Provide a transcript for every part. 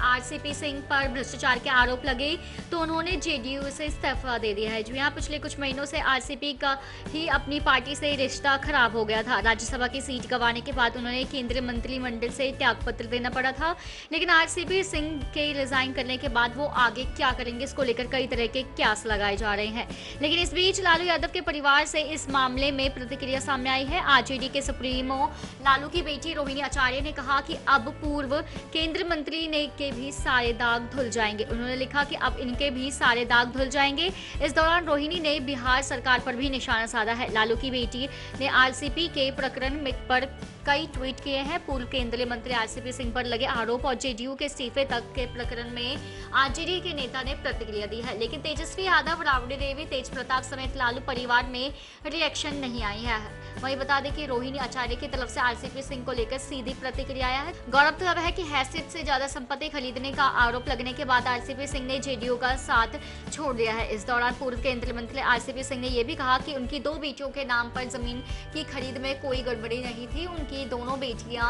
RCP Singh पर भ्रष्टाचार के आरोप लगे तो उन्होंने जेडीयू से इस्तीफा दे दिया है। जी हाँ, पिछले कुछ महीनों से आरसीपी का ही अपनी पार्टी से रिश्ता खराब हो गया था। राज्यसभा की सीट गंवाने के बाद उन्होंने केंद्रीय मंत्रिमंडल से त्यागपत्र देना पड़ा था, लेकिन आरसीपी सिंह के रिजाइन करने के बाद वो आगे क्या करेंगे, इसको लेकर कई तरह के क्यास लगाए जा रहे हैं। लेकिन इस बीच लालू यादव के परिवार से इस मामले में प्रतिक्रिया सामने आई है। आरजेडी के सुप्रीमो लालू की बेटी रोहिणी आचार्य ने कहा कि अब पूर्व केंद्रीय मंत्री ने के भी सारे दाग धुल जाएंगे। उन्होंने लिखा कि अब इनके भी सारे दाग धुल जाएंगे। इस दौरान रोहिणी ने बिहार सरकार पर भी निशाना साधा है। लालू की बेटी ने आरसीपी के प्रकरण पर कई ट्वीट किए हैं। पूर्व केंद्रीय मंत्री आरसीपी सिंह पर लगे आरोप और जेडीयू के इस्तीफे तक के प्रकरण में आरजेडी के नेता ने प्रतिक्रिया दी है, लेकिन तेजस्वी यादव, राबड़ी देवी, तेज प्रताप समेत लालू परिवार में रिएक्शन नहीं आई है। वहीं बता दें कि रोहिणी आचार्य की तरफ से आरसीपी सिंह को लेकर सीधी प्रतिक्रिया आया है। गौरतलब है कि हैसियत से ज्यादा संपत्ति खरीदने का आरोप लगने के बाद आरसीपी सिंह ने जेडीयू का साथ छोड़ दिया है। इस दौरान पूर्व केंद्रीय मंत्री आरसीपी सिंह ने यह भी कहा कि उनकी 2 बेटियों के नाम पर जमीन की खरीद में कोई गड़बड़ी नहीं थी। उनकी दोनों बेटियां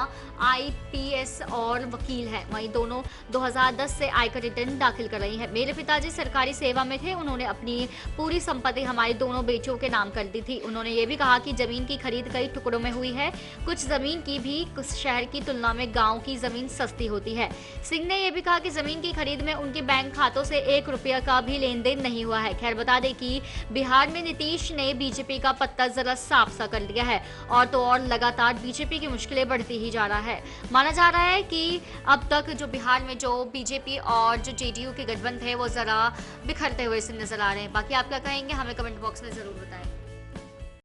आईपीएस और वकील हैं। वहीं दोनों 2010 से आयकर रिटर्न दाखिल कर रही हैं। मेरे पिताजी सरकारी सेवा में थे। उन्होंने अपनी पूरी संपत्ति हमारी दोनों बेटियों के नाम कर दी थी। उन्होंने ये भी कहा कि जमीन की खरीद कई टुकड़ों में हुई है। कुछ जमीन की भी शहर की तुलना में गांव की जमीन सस्ती होती है। सिंह ने यह भी कहा कि जमीन की खरीद में उनके बैंक खातों से 1 रुपया का भी लेन देन नहीं हुआ है। खैर, बता दें कि बिहार में नीतीश ने बीजेपी का पत्ता जरा साफ सा कर दिया है और तो और लगातार बीजेपी की मुश्किलें बढ़ती ही जा रहा है। माना जा रहा है कि अब तक जो बिहार में जो बीजेपी और जो जेडीयू के गठबंधन है वो जरा बिखरते हुए नजर आ रहे हैं। बाकी आप क्या कहेंगे, हमें कमेंट बॉक्स में जरूर बताएं।